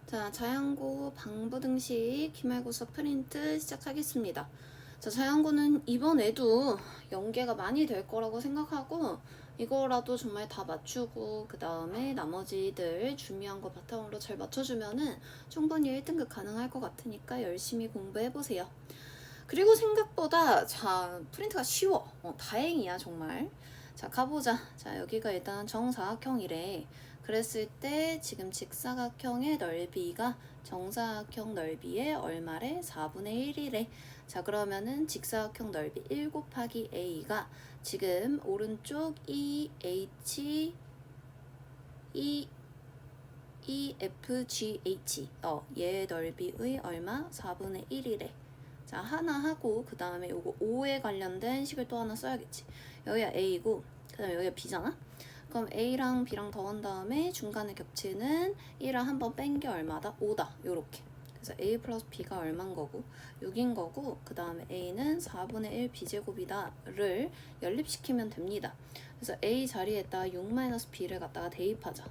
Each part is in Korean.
자, 자연고 방부등식 기말고사 프린트 시작하겠습니다. 자, 자연고는 이번에도 연계가 많이 될 거라고 생각하고 이거라도 정말 다 맞추고 그 다음에 나머지들 준비한 거 바탕으로 잘 맞춰주면은 충분히 1등급 가능할 것 같으니까 열심히 공부해보세요. 그리고 생각보다 자 프린트가 쉬워. 다행이야 정말. 자 가보자. 자 여기가 일단 정사각형이래. 그랬을 때 지금 직사각형의 넓이가 정사각형 넓이의 얼마래? 4분의 1이래. 자 그러면은 직사각형 넓이 1 곱하기 a가 지금 오른쪽 EH EFGH 얘 넓이의 얼마? 4분의 1이래. 자 하나 하고 그 다음에 요거 5에 관련된 식을 또 하나 써야겠지. 여기가 A고 그 다음에 여기가 B잖아. 그럼 A랑 B랑 더한 다음에 중간에 겹치는 1을 한번 뺀 게 얼마다? 5다. 요렇게. 그래서 A 플러스 B가 얼만 거고 6인 거고 그 다음에 A는 4분의 1 B제곱이다를 연립시키면 됩니다. 그래서 A 자리에다가 6-B를 갖다가 대입하자.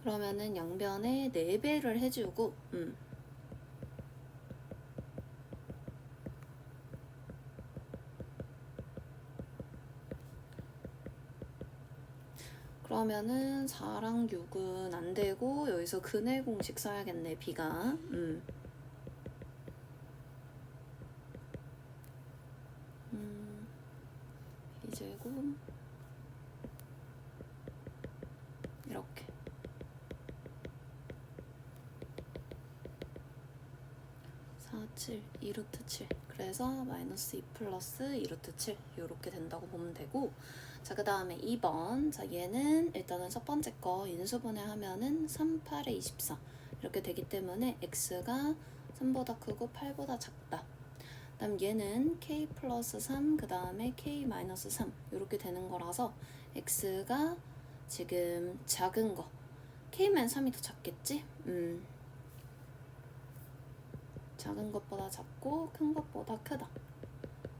그러면은 양변에 4배를 해주고 그러면은 4랑 6은 안 되고 여기서 근의 공식 써야겠네. B가 B제곱 이렇게 4, 7, 2루트 7 그래서 마이너스 2 플러스 2루트 7 이렇게 된다고 보면 되고 자 그 다음에 2번 자 얘는 일단은 첫 번째 거 인수분해 하면은 3, 8에 24 이렇게 되기 때문에 x가 3보다 크고 8보다 작다. 그 다음 얘는 k 플러스 3 그 다음에 k 마이너스 3 이렇게 되는 거라서 x가 지금 작은 거 k만 3이 더 작겠지? 작은 것보다 작고 큰 것보다 크다.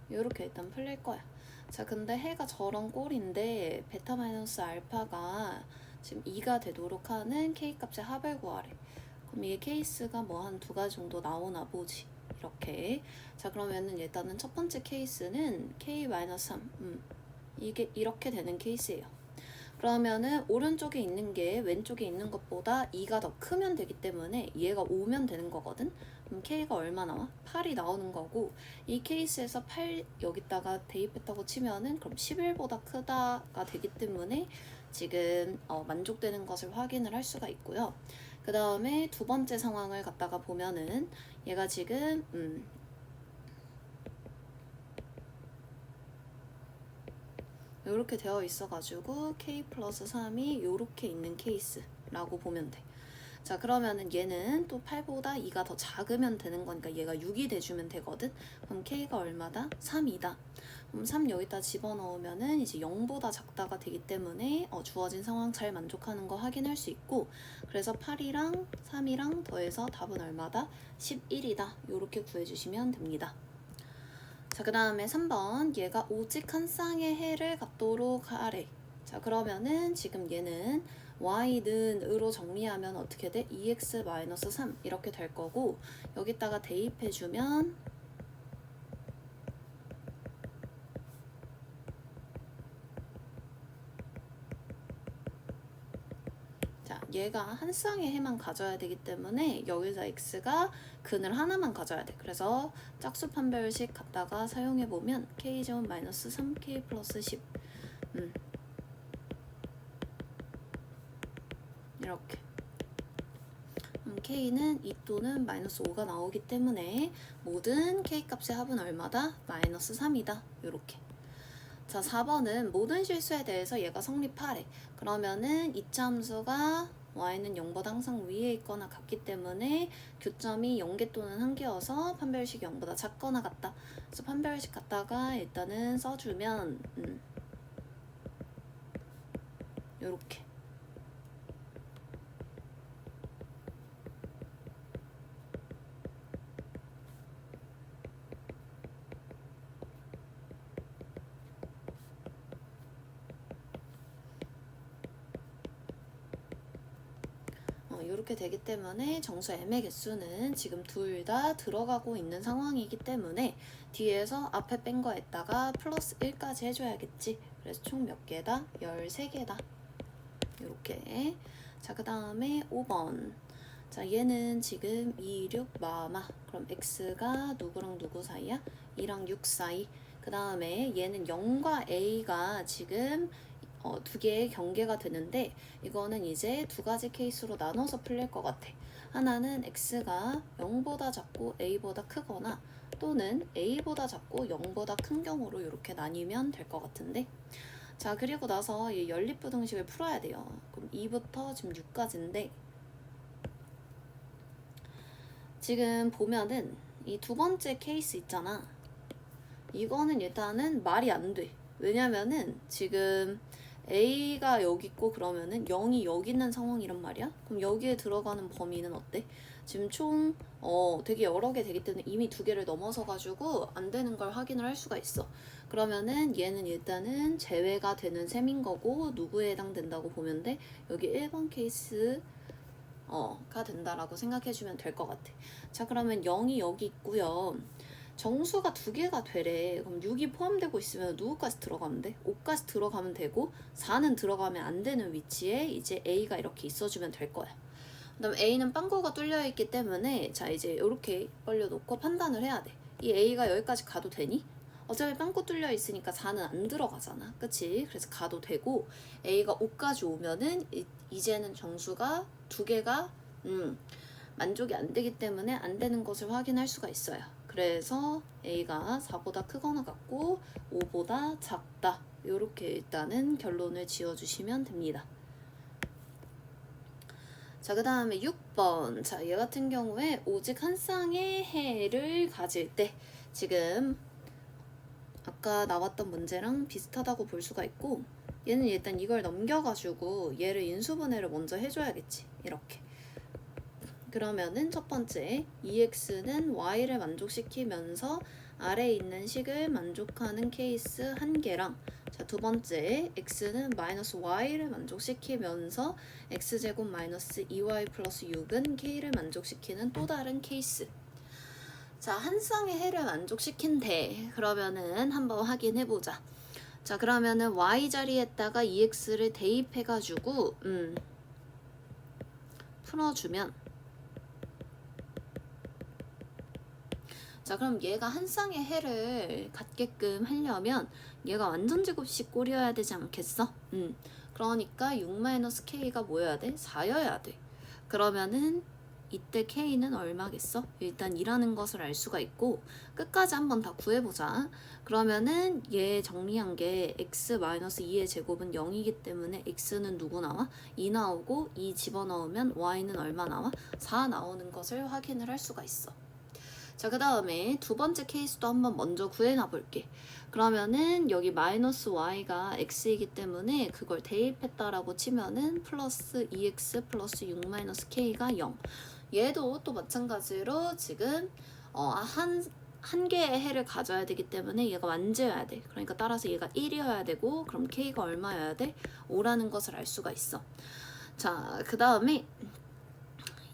이렇게 일단 풀릴 거야. 자 근데 해가 저런 꼴인데 베타 마이너스 알파가 지금 2가 되도록 하는 k 값의 합을 구하래. 그럼 이게 케이스가 뭐 한 2가지 정도 나오나 보지. 이렇게. 자 그러면은 일단은 첫 번째 케이스는 k 마이너스 3 이게 이렇게 되는 케이스예요. 그러면은 오른쪽에 있는 게 왼쪽에 있는 것보다 2가 더 크면 되기 때문에 얘가 5면 되는 거거든. 그럼 k가 얼마 나와? 8이 나오는 거고 이 케이스에서 8 여기다가 대입했다고 치면은 그럼 11보다 크다가 되기 때문에 지금 만족되는 것을 확인을 할 수가 있고요. 그 다음에 두 번째 상황을 갖다가 보면은 얘가 지금 이렇게 되어 있어가지고 k 플러스 3이 이렇게 있는 케이스라고 보면 돼. 자 그러면은 얘는 또 8보다 2가 더 작으면 되는 거니까 얘가 6이 돼주면 되거든. 그럼 k가 얼마다? 3이다. 그럼 3 여기다 집어넣으면은 이제 0보다 작다가 되기 때문에 주어진 상황 잘 만족하는 거 확인할 수 있고 그래서 8이랑 3이랑 더해서 답은 얼마다? 11이다. 이렇게 구해주시면 됩니다. 자, 그 다음에 3번 얘가 오직 한 쌍의 해를 갖도록 하래. 자 그러면은 지금 얘는 y는 으로 정리하면 어떻게 돼? 2x-3 이렇게 될 거고 여기다가 대입해주면 자 얘가 한 쌍의 해만 가져야 되기 때문에 여기서 x가 근을 하나만 가져야 돼. 그래서 짝수 판별식 갖다가 사용해보면 k-3k 플러스 10 이렇게 k는 2 또는 마이너스 5가 나오기 때문에 모든 k 값의 합은 얼마다? 마이너스 3이다. 이렇게. 자 4번은 모든 실수에 대해서 얘가 성립하래. 그러면은 이차 함수가 y는 0보다 항상 위에 있거나 같기 때문에 교점이 0개 또는 1개여서 판별식이 0보다 작거나 같다. 그래서 판별식 갖다가 일단은 써주면 요렇게 이렇게 되기 때문에 정수 m의 개수는 지금 둘 다 들어가고 있는 상황이기 때문에 뒤에서 앞에 뺀 거에다가 플러스 1까지 해줘야겠지. 그래서 총 몇 개다? 13개다. 이렇게. 자, 그 다음에 5번. 자, 얘는 지금 2, 6, 마마. 그럼 x가 누구랑 누구 사이야? 2랑 6 사이. 그 다음에 얘는 0과 a가 지금 두 개의 경계가 되는데 이거는 이제 두 가지 케이스로 나눠서 풀릴 것 같아. 하나는 x가 0보다 작고 a보다 크거나 또는 a보다 작고 0보다 큰 경우로 이렇게 나뉘면 될 것 같은데. 자, 그리고 나서 이 연립부등식을 풀어야 돼요. 그럼 2부터 지금 6까지인데 지금 보면은 이 두 번째 케이스 있잖아. 이거는 일단은 말이 안 돼. 왜냐면은 지금 A가 여기 있고 그러면은 0이 여기 있는 상황이란 말이야. 그럼 여기에 들어가는 범위는 어때? 지금 총 되게 여러 개 되기 때문에 이미 두 개를 넘어서 가지고 안 되는 걸 확인을 할 수가 있어. 그러면은 얘는 일단은 제외가 되는 셈인 거고 누구에 해당된다고 보면 돼? 여기 1번 케이스 가 된다라고 생각해주면 될 것 같아. 자, 그러면 0이 여기 있고요. 정수가 두 개가 되래. 그럼 6이 포함되고 있으면 누구까지 들어가면 돼? 5까지 들어가면 되고 4는 들어가면 안 되는 위치에 이제 A가 이렇게 있어주면 될 거야. 그 다음 A는 빵꾸가 뚫려 있기 때문에 자, 이제 이렇게 벌려놓고 판단을 해야 돼. 이 A가 여기까지 가도 되니? 어차피 빵꾸 뚫려 있으니까 4는 안 들어가잖아. 그치? 그래서 가도 되고 A가 5까지 오면은 이제는 정수가 두 개가 만족이 안 되기 때문에 안 되는 것을 확인할 수가 있어요. 그래서 A가 4보다 크거나 같고 5보다 작다. 이렇게 일단은 결론을 지어주시면 됩니다. 자, 그 다음에 6번. 자, 얘 같은 경우에 오직 한 쌍의 해를 가질 때 지금 아까 나왔던 문제랑 비슷하다고 볼 수가 있고 얘는 일단 이걸 넘겨가지고 얘를 인수분해를 먼저 해줘야겠지. 이렇게. 그러면은 첫 번째 2x는 y를 만족시키면서 아래에 있는 식을 만족하는 케이스 한 개랑 자, 두 번째 x는 마이너스 y를 만족시키면서 x제곱 마이너스 2y 플러스 6은 k를 만족시키는 또 다른 케이스. 자, 한 쌍의 해를 만족시킨대. 그러면은 한번 확인해보자. 자, 그러면은 y 자리에다가 2x를 대입해가지고 풀어주면 자, 그럼 얘가 한 쌍의 해를 갖게끔 하려면 얘가 완전 제곱식 꼴이어야 되지 않겠어? 그러니까 6-k가 뭐여야 돼? 4여야 돼. 그러면은 이때 k는 얼마겠어? 일단 2라는 것을 알 수가 있고 끝까지 한번 다 구해보자. 그러면은 얘 정리한 게 x-2의 제곱은 0이기 때문에 x는 누구 나와? 2 나오고 2 집어넣으면 y는 얼마 나와? 4 나오는 것을 확인을 할 수가 있어. 자, 그 다음에 두 번째 케이스도 한번 먼저 구해놔 볼게. 그러면은 여기 마이너스 y가 x이기 때문에 그걸 대입했다라고 치면은 플러스 2x 플러스 6-k가 0. 얘도 또 마찬가지로 지금 한 개의 해를 가져야 되기 때문에 얘가 완제여야 돼. 그러니까 따라서 얘가 1이어야 되고 그럼 k가 얼마여야 돼? 5라는 것을 알 수가 있어. 자, 그 다음에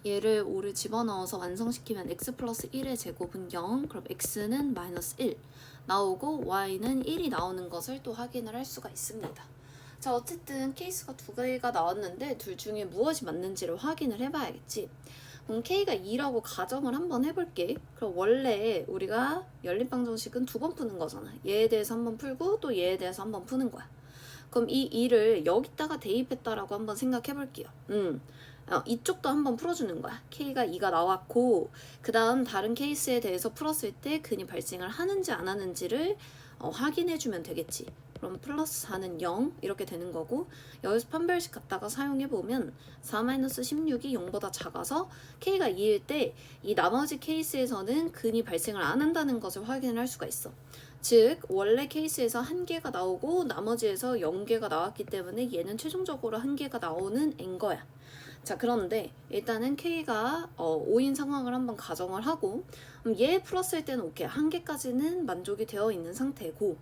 얘를 5를 집어넣어서 완성시키면 x 플러스 1의 제곱은 0, 그럼 x는 마이너스 1 나오고 y는 1이 나오는 것을 또 확인을 할 수가 있습니다. 자, 어쨌든 케이스가 두 개가 나왔는데 둘 중에 무엇이 맞는지를 확인을 해봐야겠지. 그럼 k가 2라고 가정을 한번 해볼게. 그럼 원래 우리가 연립방정식은 두 번 푸는 거잖아. 얘에 대해서 한번 풀고 또 얘에 대해서 한번 푸는 거야. 그럼 이 2를 여기다가 대입했다라고 한번 생각해볼게요. 이쪽도 한번 풀어주는 거야. k가 2가 나왔고 그 다음 다른 케이스에 대해서 풀었을 때 근이 발생을 하는지 안 하는지를 확인해주면 되겠지. 그럼 플러스 4는 0 이렇게 되는 거고 여기서 판별식 갖다가 사용해보면 4-16이 0보다 작아서 k가 2일 때 이 나머지 케이스에서는 근이 발생을 안 한다는 것을 확인을 할 수가 있어. 즉 원래 케이스에서 1개가 나오고 나머지에서 0개가 나왔기 때문에 얘는 최종적으로 1개가 나오는 n인 거야. 자, 그런데 일단은 k가 5인 상황을 한번 가정을 하고 얘 풀었을 때는 오케이 1개까지는 만족이 되어 있는 상태고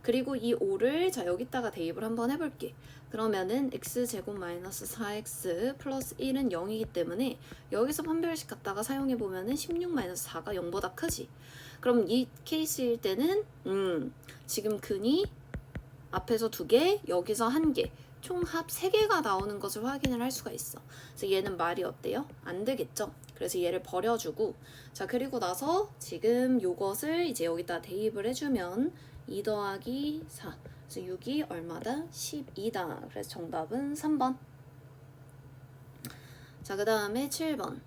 그리고 이 5를 자 여기다가 대입을 한번 해볼게. 그러면은 x제곱 마이너스 4x 플러스 1은 0이기 때문에 여기서 판별식 갖다가 사용해보면은 16 마이너스 4가 0보다 크지. 그럼 이 케이스일 때는 지금 근이 앞에서 2개, 여기서 1개, 총 합 3개가 나오는 것을 확인을 할 수가 있어. 그래서 얘는 말이 어때요? 안 되겠죠? 그래서 얘를 버려주고, 자 그리고 나서 지금 요것을 이제 여기다 대입을 해주면 2 더하기 4, 그래서 6이 얼마다? 12다. 그래서 정답은 3번. 자 그 다음에 7번.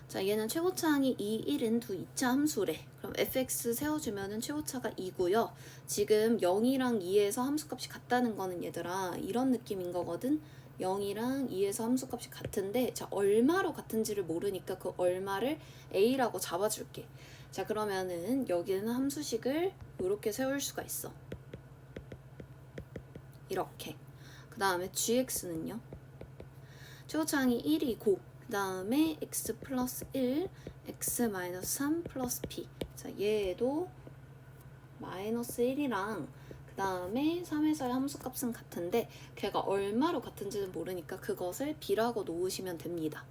자 얘는 최고차항이 2, 1은 두 2차 함수래. 그럼 fx 세워주면은 최고차가 2고요. 지금 0이랑 2에서 함수값이 같다는 거는 얘들아 이런 느낌인 거거든. 0이랑 2에서 함수값이 같은데 자 얼마로 같은지를 모르니까 그 얼마를 a라고 잡아줄게. 자 그러면은 여기는 함수식을 이렇게 세울 수가 있어. 이렇게. 그 다음에 gx는요. 최고차항이 1이고 그 다음에 x 플러스 1, x 마이너스 3 플러스 b. 자 얘도 마이너스 1이랑 그 다음에 3에서의 함수값은 같은데 걔가 얼마로 같은지는 모르니까 그것을 b라고 놓으시면 됩니다.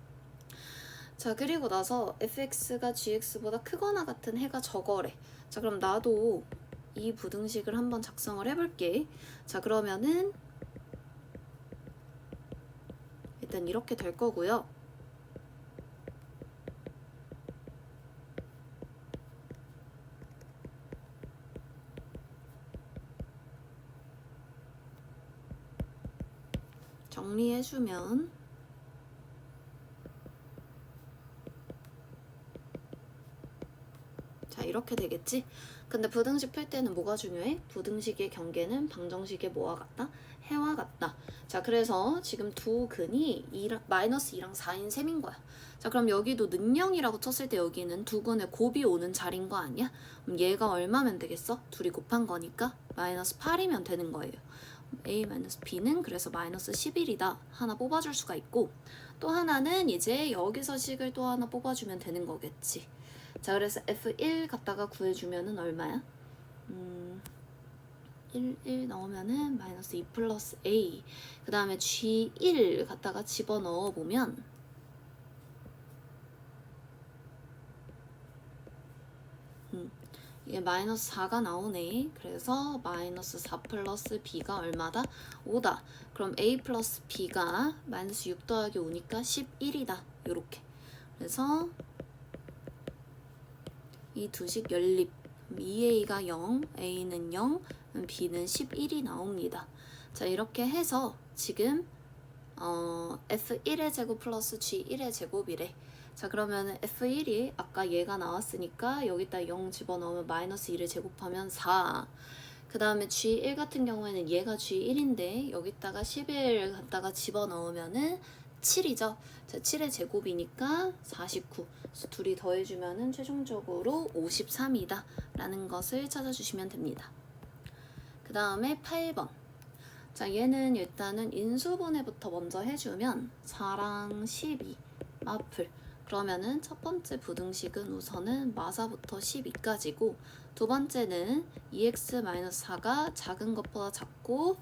자 그리고 나서 fx가 gx보다 크거나 같은 해가 저거래. 자 그럼 나도 이 부등식을 한번 작성을 해볼게. 자 그러면은 일단 이렇게 될 거고요. 정리해주면 자 이렇게 되겠지? 근데 부등식 풀 때는 뭐가 중요해? 부등식의 경계는 방정식의 뭐와 같다? 해와 같다. 자 그래서 지금 두 근이 마이너스 2랑 4인 셈인 거야. 자 그럼 여기도 능령이라고 쳤을 때 여기는 두 근의 곱이 오는 자리인 거 아니야? 그럼 얘가 얼마면 되겠어? 둘이 곱한 거니까 마이너스 8이면 되는 거예요. a-b는 그래서 마이너스 11이다 하나 뽑아줄 수가 있고 또 하나는 이제 여기서 식을 또 하나 뽑아주면 되는 거겠지. 자 그래서 f1 갖다가 구해주면은 얼마야? 1 넣으면은 마이너스 2 플러스 a. 그 다음에 g1 갖다가 집어넣어 보면 이게 마이너스 4가 나오네. 그래서 마이너스 4 플러스 b가 얼마다? 5다. 그럼 a 플러스 b가 마이너스 6 더하기 5니까 11이다. 요렇게. 그래서 이 두식 연립. 2a가 0, a는 0, b는 11이 나옵니다. 자 이렇게 해서 지금 f1의 제곱 플러스 g1의 제곱이래. 자 그러면 f1이 아까 얘가 나왔으니까 여기다 0 집어넣으면 마이너스 2를 제곱하면 4. 그 다음에 g1 같은 경우에는 얘가 g1인데 여기다가 11 갖다가 집어넣으면은 7이죠. 자 7의 제곱이니까 49. 그래서 둘이 더해주면은 최종적으로 53이다 라는 것을 찾아주시면 됩니다. 그 다음에 8번. 자 얘는 일단은 인수분해부터 먼저 해주면 4랑 12 마플. 그러면은 첫 번째 부등식은 우선은 마사부터 12까지고 두 번째는 2x-4가 작은 것보다 작고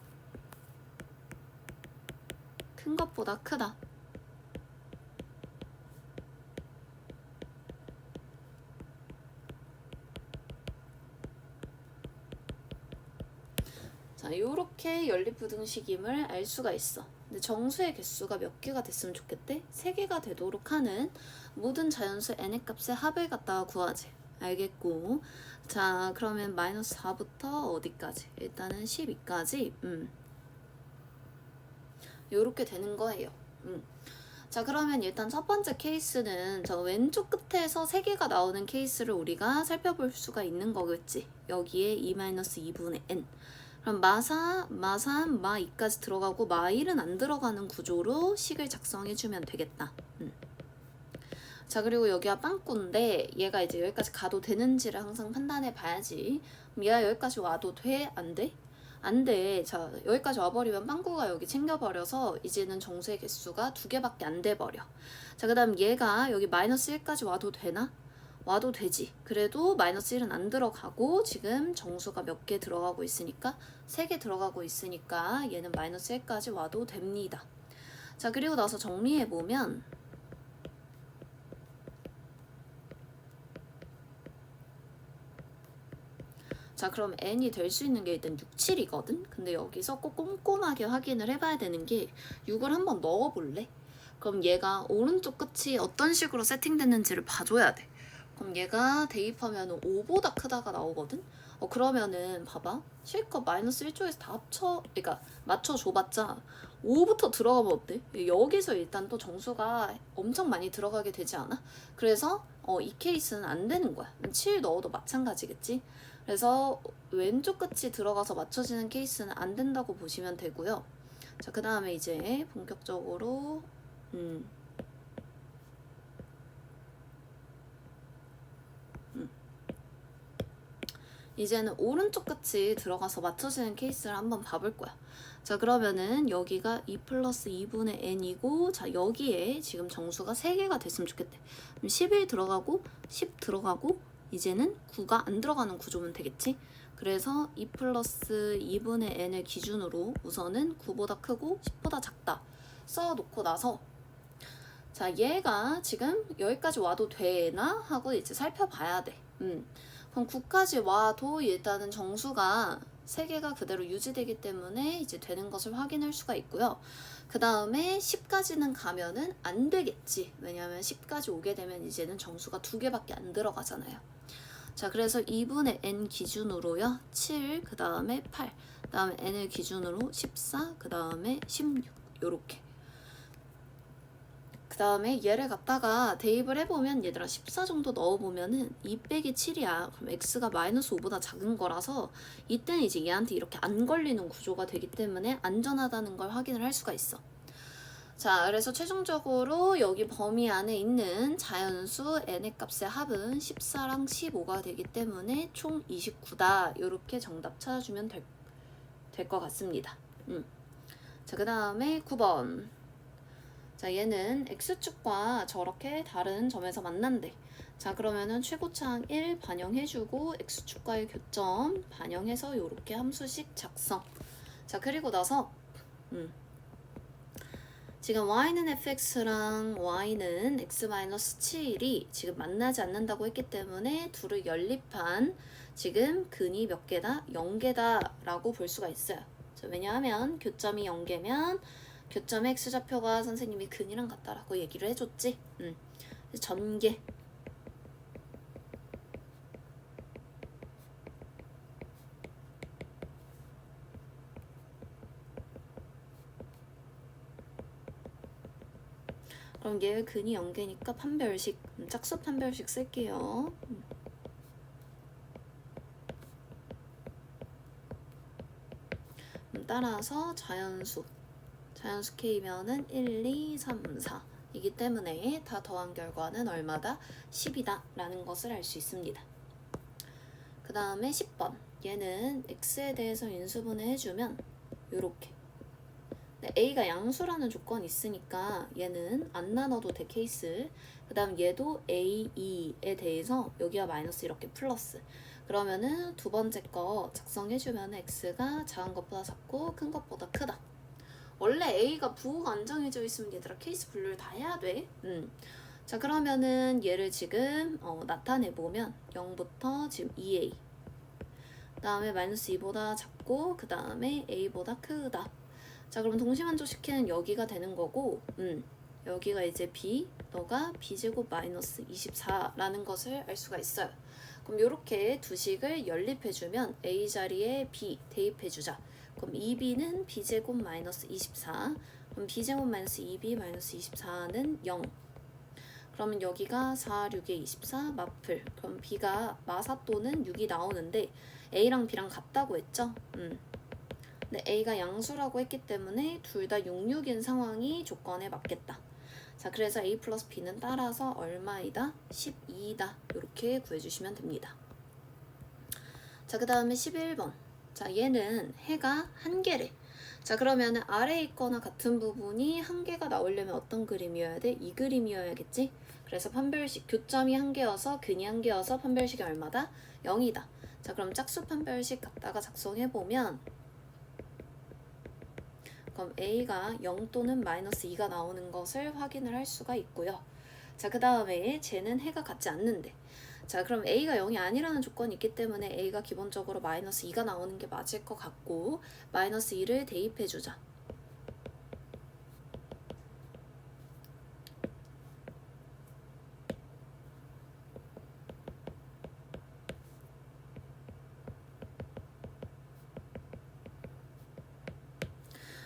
큰 것보다 크다. 자, 요렇게 연립부등식임을 알 수가 있어. 근데 정수의 개수가 몇 개가 됐으면 좋겠대? 3개가 되도록 하는 모든 자연수 n의 값의 합을 갖다가 구하지. 알겠고. 자, 그러면 마이너스 4부터 어디까지? 일단은 12까지. 요렇게 되는 거예요. 자, 그러면 일단 첫 번째 케이스는 저 왼쪽 끝에서 3개가 나오는 케이스를 우리가 살펴볼 수가 있는 거겠지. 여기에 2-2분의 n. 그럼 마3, 마2까지 들어가고 마1은 안 들어가는 구조로 식을 작성해주면 되겠다. 자 그리고 여기가 빵꾸인데 얘가 이제 여기까지 가도 되는지를 항상 판단해 봐야지. 그럼 얘가 여기까지 와도 돼? 안 돼? 안 돼. 자 여기까지 와버리면 빵꾸가 여기 챙겨버려서 이제는 정수의 개수가 2개밖에 안 돼버려. 자 그 다음 얘가 여기 마이너스 1까지 와도 되나? 와도 되지. 그래도 마이너스 1은 안 들어가고 지금 정수가 몇 개 들어가고 있으니까 3개 들어가고 있으니까 얘는 마이너스 1까지 와도 됩니다. 자, 그리고 나서 정리해보면 자, 그럼 n이 될 수 있는 게 일단 6, 7이거든? 근데 여기서 꼭 꼼꼼하게 확인을 해봐야 되는 게 6을 한번 넣어볼래? 그럼 얘가 오른쪽 끝이 어떤 식으로 세팅됐는지를 봐줘야 돼. 그럼 얘가 대입하면 5보다 크다가 나오거든? 그러면은 봐봐. 실컷 마이너스 1쪽에서 다 그러니까 맞춰줘봤자 5부터 들어가면 어때? 여기서 일단 또 정수가 엄청 많이 들어가게 되지 않아? 그래서 이 케이스는 안 되는 거야. 7 넣어도 마찬가지겠지? 그래서 왼쪽 끝이 들어가서 맞춰지는 케이스는 안 된다고 보시면 되고요. 자, 그 다음에 이제 본격적으로 이제는 오른쪽 끝이 들어가서 맞춰지는 케이스를 한번 봐볼 거야. 자, 그러면은 여기가 2 플러스 2분의 n이고, 자, 여기에 지금 정수가 3개가 됐으면 좋겠대. 그럼 11 들어가고 10 들어가고 이제는 9가 안 들어가는 구조면 되겠지? 그래서 2 플러스 2분의 n을 기준으로 우선은 9보다 크고 10보다 작다 써놓고 나서, 자, 얘가 지금 여기까지 와도 되나 하고 이제 살펴봐야 돼. 그럼 9까지 와도 일단은 정수가 3개가 그대로 유지되기 때문에 이제 되는 것을 확인할 수가 있고요. 그 다음에 10까지는 가면은 안 되겠지. 왜냐하면 10까지 오게 되면 이제는 정수가 2개밖에 안 들어가잖아요. 자, 그래서 2분의 n 기준으로요. 7, 그 다음에 8, 그 다음에 n을 기준으로 14, 그 다음에 16 요렇게. 그 다음에 얘를 갖다가 대입을 해보면 얘들아 14 정도 넣어보면은 2 빼기 7이야. 그럼 x가 마이너스 5보다 작은 거라서 이때는 이제 얘한테 이렇게 안 걸리는 구조가 되기 때문에 안전하다는 걸 확인을 할 수가 있어. 자, 그래서 최종적으로 여기 범위 안에 있는 자연수 n의 값의 합은 14랑 15가 되기 때문에 총 29다. 이렇게 정답 찾아주면 될 것 같습니다. 자, 그 다음에 9번. 자, 얘는 x축과 저렇게 다른 점에서 만난대. 자, 그러면은 최고차항 1 반영해주고 x축과의 교점 반영해서 이렇게 함수식 작성. 자, 그리고 나서 지금 y는 fx랑 y는 x-7이 지금 만나지 않는다고 했기 때문에 둘을 연립한 지금 근이 몇 개다? 0개다 라고 볼 수가 있어요. 자, 왜냐하면 교점이 0개면 교점의 x좌표가 선생님이 근이랑 같다라고 얘기를 해줬지. 전개. 그럼 얘 근이 0개니까 판별식, 짝수 판별식 쓸게요. 따라서 자연수 K면은 1, 2, 3, 4 이기 때문에 다 더한 결과는 얼마다? 10이다 라는 것을 알 수 있습니다. 그 다음에 10번. 얘는 x에 대해서 인수분해 해주면 요렇게. a가 양수라는 조건이 있으니까 얘는 안 나눠도 돼 케이스. 그 다음 얘도 a, 2에 대해서 여기가 마이너스 이렇게 플러스. 그러면은 두 번째 거 작성해주면 x가 작은 것보다 작고 큰 것보다 크다. 원래 a가 부호가 안 정해져 있으면 얘들아 케이스 분류를 다 해야 돼. 자, 그러면은 얘를 지금 나타내보면 0부터 지금 2a, 그 다음에 마이너스 2보다 작고 그 다음에 a보다 크다. 자, 그럼 동시만족시키는 여기가 되는 거고, 여기가 이제 b, 너가 b제곱 마이너스 24라는 것을 알 수가 있어요. 그럼 이렇게 두 식을 연립해주면 a 자리에 b 대입해주자. 그럼 2b는 b제곱 마이너스 24. 그럼 b제곱 마이너스 2b 마이너스 24는 0. 그러면 여기가 4, 6에 24 마플. 그럼 b가 마사 또는 6이 나오는데 a랑 b랑 같다고 했죠? 근데 a가 양수라고 했기 때문에 둘 다 6, 6인 상황이 조건에 맞겠다. 자, 그래서 a 플러스 b는 따라서 얼마이다? 12이다. 이렇게 구해주시면 됩니다. 자, 그 다음에 11번. 자, 얘는 해가 한 개래. 자, 그러면 아래에 있거나 같은 부분이 한 개가 나오려면 어떤 그림이어야 돼? 이 그림이어야겠지? 그래서 판별식, 교점이 한 개여서 근이 한 개여서 판별식이 얼마다? 0이다. 자, 그럼 짝수 판별식 갖다가 작성해보면 그럼 A가 0 또는 마이너스 2가 나오는 것을 확인을 할 수가 있고요. 자, 그 다음에 쟤는 해가 같지 않는데, 자, 그럼 A가 0이 아니라는 조건이 있기 때문에 A가 기본적으로 마이너스 2가 나오는 게 맞을 것 같고, 마이너스 2를 대입해주자.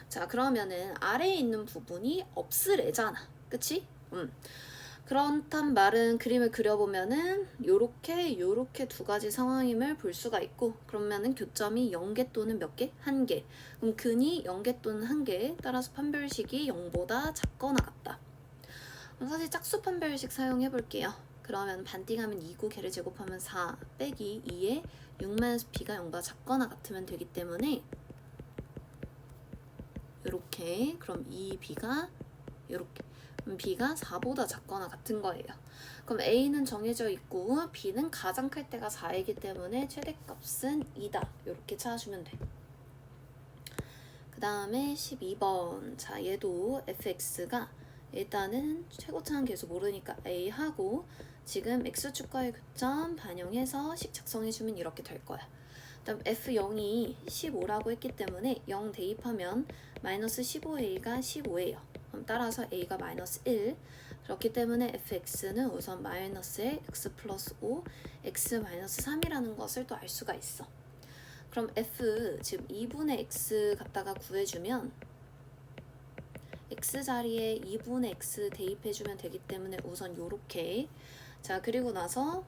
자, 그러면은 아래에 있는 부분이 없으래잖아. 그치? 그렇단 말은 그림을 그려보면은 요렇게 두 가지 상황임을 볼 수가 있고, 그러면은 교점이 0개 또는 몇 개? 1개. 그럼 근이 0개 또는 1개, 따라서 판별식이 0보다 작거나 같다. 그럼 사실 짝수 판별식 사용해 볼게요. 그러면 반띵하면 2고 걔를 제곱하면 4 빼기 2에 6-b가 0보다 작거나 같으면 되기 때문에 요렇게, 그럼 2b가 요렇게, 그럼 b가 4보다 작거나 같은 거예요. 그럼 a는 정해져 있고 b는 가장 클 때가 4이기 때문에 최대값은 2다. 요렇게 찾아주면 돼. 그 다음에 12번. 자, 얘도 fx가 일단은 최고차는 계속 모르니까 a하고 지금 x축과의 교점 반영해서 식 작성해주면 이렇게 될 거야. 그다음 f0이 15라고 했기 때문에 0 대입하면 마이너스 15a가 15예요. 그럼 따라서 a가 마이너스 1. 그렇기 때문에 fx는 우선 마이너스에 x 플러스 5, x 마이너스 3이라는 것을 또 알 수가 있어. 그럼 f, 지금 2분의 x 갖다가 구해주면 x 자리에 2분의 x 대입해주면 되기 때문에 우선 요렇게. 자, 그리고 나서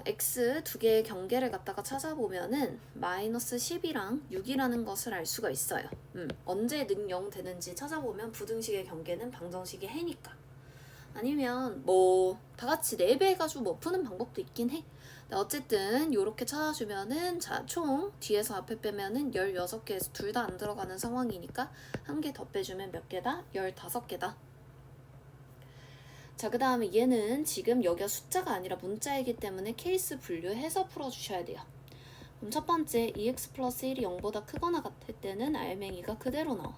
x 두 개의 경계를 갖다가 찾아보면은 마이너스 10이랑 6이라는 것을 알 수가 있어요. 언제 는 0 되는지 찾아보면 부등식의 경계는 방정식이 해니까. 아니면 뭐 다 같이 4배 해가지고 뭐 푸는 방법도 있긴 해. 어쨌든 요렇게 찾아주면은 자, 총 뒤에서 앞에 빼면은 16개에서 둘 다 안 들어가는 상황이니까 한 개 더 빼주면 몇 개다? 15개다. 자, 그 다음에 얘는 지금 여기가 숫자가 아니라 문자이기 때문에 케이스 분류해서 풀어주셔야 돼요. 그럼 첫 번째 2x 플러스 1이 0보다 크거나 같을 때는 알맹이가 그대로 나와.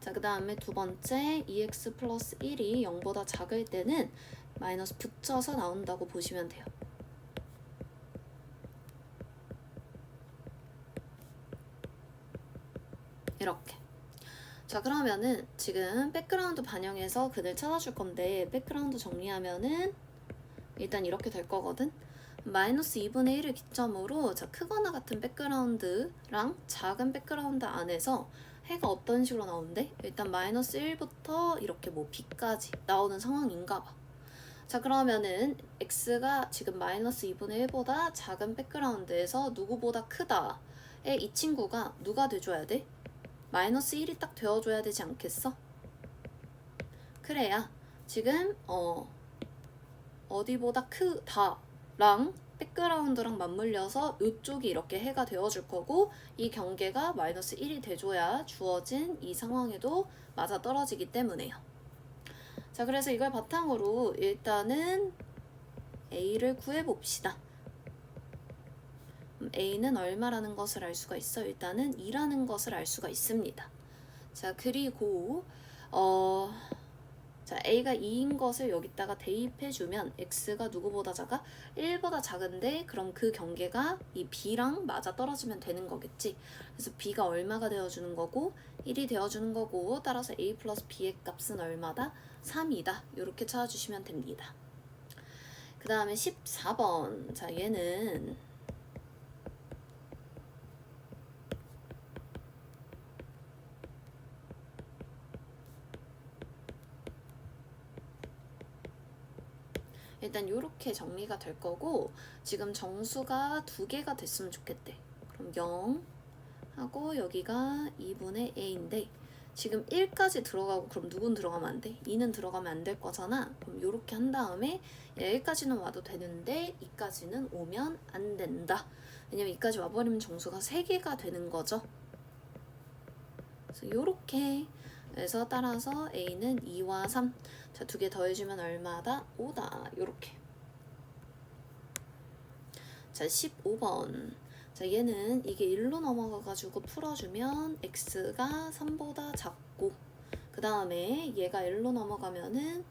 자, 그 다음에 두 번째 2x 플러스 1이 0보다 작을 때는 마이너스 붙여서 나온다고 보시면 돼요. 이렇게. 자, 그러면은 지금 백그라운드 반영해서 그들 찾아줄 건데 백그라운드 정리하면은 일단 이렇게 될 거거든. 마이너스 2분의 1을 기점으로 자, 크거나 같은 백그라운드랑 작은 백그라운드 안에서 해가 어떤 식으로 나오는데 일단 마이너스 1부터 이렇게 뭐 b까지 나오는 상황인가 봐. 자, 그러면은 x가 지금 마이너스 2분의 1보다 작은 백그라운드에서 누구보다 크다에 이 친구가 누가 돼줘야 돼? 마이너스 1이 딱 되어줘야 되지 않겠어? 그래야 지금 어디보다 크다랑 백그라운드랑 맞물려서 이쪽이 이렇게 해가 되어줄 거고 이 경계가 마이너스 1이 돼줘야 주어진 이 상황에도 맞아 떨어지기 때문에요. 자, 그래서 이걸 바탕으로 일단은 A를 구해봅시다. A는 얼마라는 것을 알 수가 있어? 일단은 2라는 것을 알 수가 있습니다. 자, 그리고 자, A가 2인 것을 여기다가 대입해주면 X가 누구보다 작아? 1보다 작은데 그럼 그 경계가 이 B랑 맞아 떨어지면 되는 거겠지. 그래서 B가 얼마가 되어주는 거고 1이 되어주는 거고 따라서 A 플러스 B의 값은 얼마다? 3이다. 이렇게 찾아주시면 됩니다. 그 다음에 14번. 자, 얘는 일단 이렇게 정리가 될 거고 지금 정수가 2개가 됐으면 좋겠대. 그럼 0 하고 여기가 2분의 a인데 지금 1까지 들어가고 그럼 누군 들어가면 안 돼? 2는 들어가면 안 될 거잖아. 그럼 이렇게 한 다음에 1까지는 와도 되는데 2까지는 오면 안 된다. 왜냐면 2까지 와버리면 정수가 3개가 되는 거죠. 그래서 이렇게 그래서 따라서 A는 2와 3. 자, 2개 더해주면 얼마다? 5다. 요렇게. 자, 15번. 자, 얘는 이게 1로 넘어가가지고 풀어주면 x가 3보다 작고 그 다음에 얘가 1로 넘어가면은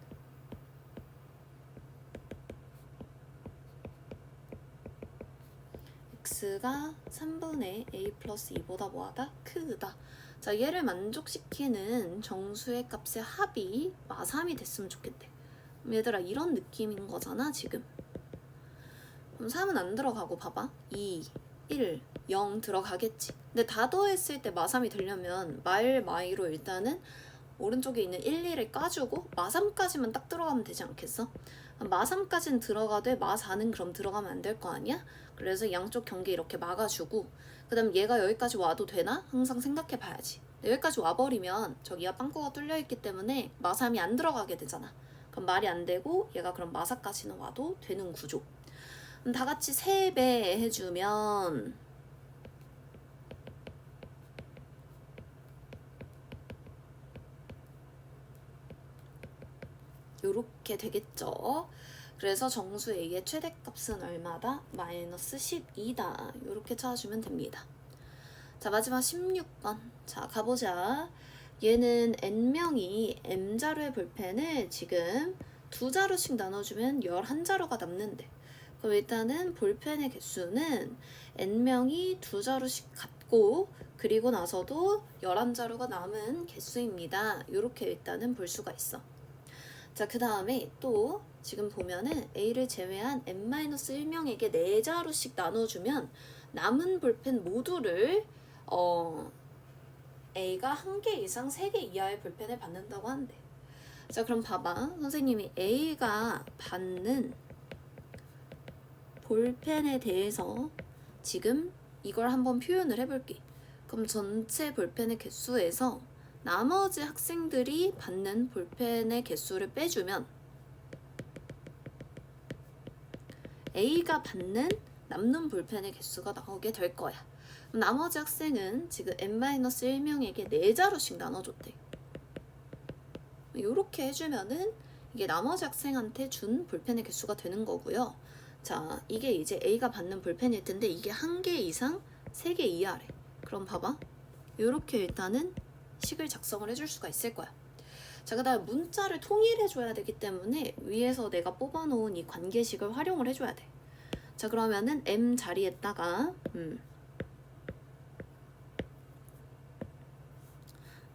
x가 3분의 a 플러스 2보다 뭐하다? 크다. 자, 얘를 만족시키는 정수의 값의 합이 마3이 됐으면 좋겠대. 얘들아 이런 느낌인 거잖아 지금. 그럼 3은 안 들어가고 봐봐. 2, 1, 0 들어가겠지. 근데 다 더했을 때 마3이 되려면 마이로 일단은 오른쪽에 있는 1, 2를 까주고 마3까지만 딱 들어가면 되지 않겠어? 마3까지는 들어가되 마4는 그럼 들어가면 안 될 거 아니야? 그래서 양쪽 경계 이렇게 막아주고 그 다음 얘가 여기까지 와도 되나? 항상 생각해 봐야지. 여기까지 와버리면 저기가 빵꾸가 뚫려있기 때문에 마3이 안 들어가게 되잖아. 그럼 말이 안 되고 얘가 그럼 마4까지는 와도 되는 구조. 그럼 다 같이 3배 해주면 요렇게 되겠죠. 그래서 정수 A의 최대값은 얼마다? 마이너스 12다. 요렇게 찾아주면 됩니다. 자, 마지막 16번. 자, 가보자. 얘는 n명이 m자루의 볼펜을 지금 2자루씩 나눠주면 11자루가 남는데 그럼 일단은 볼펜의 개수는 n명이 2자루씩 갖고 그리고 나서도 11자루가 남은 개수입니다. 이렇게 일단은 볼 수가 있어. 자, 그 다음에 또 지금 보면은 A를 제외한 n-1명에게 4자루씩 나눠주면 남은 볼펜 모두를 A가 1개 이상 3개 이하의 볼펜을 받는다고 한대. 자, 그럼 봐봐. 선생님이 A가 받는 볼펜에 대해서 지금 이걸 한번 표현을 해볼게. 그럼 전체 볼펜의 개수에서 나머지 학생들이 받는 볼펜의 개수를 빼주면 A가 받는 남는 볼펜의 개수가 나오게 될 거야. 그럼 나머지 학생은 지금 n-1명에게 4자루씩 나눠줬대. 이렇게 해주면은 이게 나머지 학생한테 준 볼펜의 개수가 되는 거고요. 자, 이게 이제 A가 받는 볼펜일 텐데 이게 1개 이상 3개 이하래. 그럼 봐봐. 이렇게 일단은 식을 작성을 해줄 수가 있을 거야. 자, 그 다음에 문자를 통일해줘야 되기 때문에 위에서 내가 뽑아놓은 이 관계식을 활용을 해줘야 돼. 자, 그러면은 M 자리에다가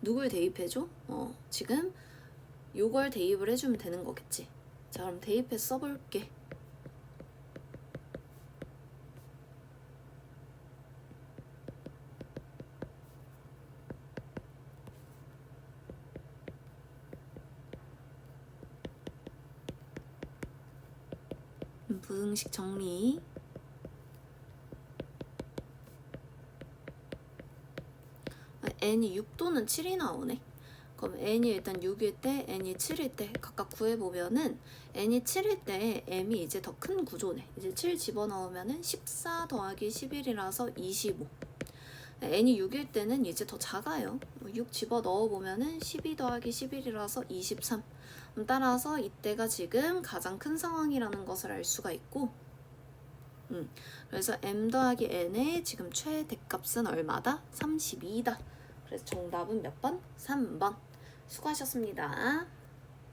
누굴 대입해줘? 지금 요걸 대입을 해주면 되는 거겠지. 자, 그럼 대입해서 써볼게. 부등식 정리. n이 6 또는 7이 나오네. 그럼 n이 일단 6일 때, n이 7일 때 각각 구해보면은 n이 7일 때 m이 이제 더 큰 구조네. 이제 7 집어넣으면은 14 더하기 11이라서 25. n이 6일 때는 이제 더 작아요. 6 집어넣어보면은 12 더하기 11이라서 23. 따라서 이때가 지금 가장 큰 상황이라는 것을 알 수가 있고 그래서 m 더하기 n의 지금 최대값은 얼마다? 32다. 그래서 정답은 몇 번? 3번. 수고하셨습니다.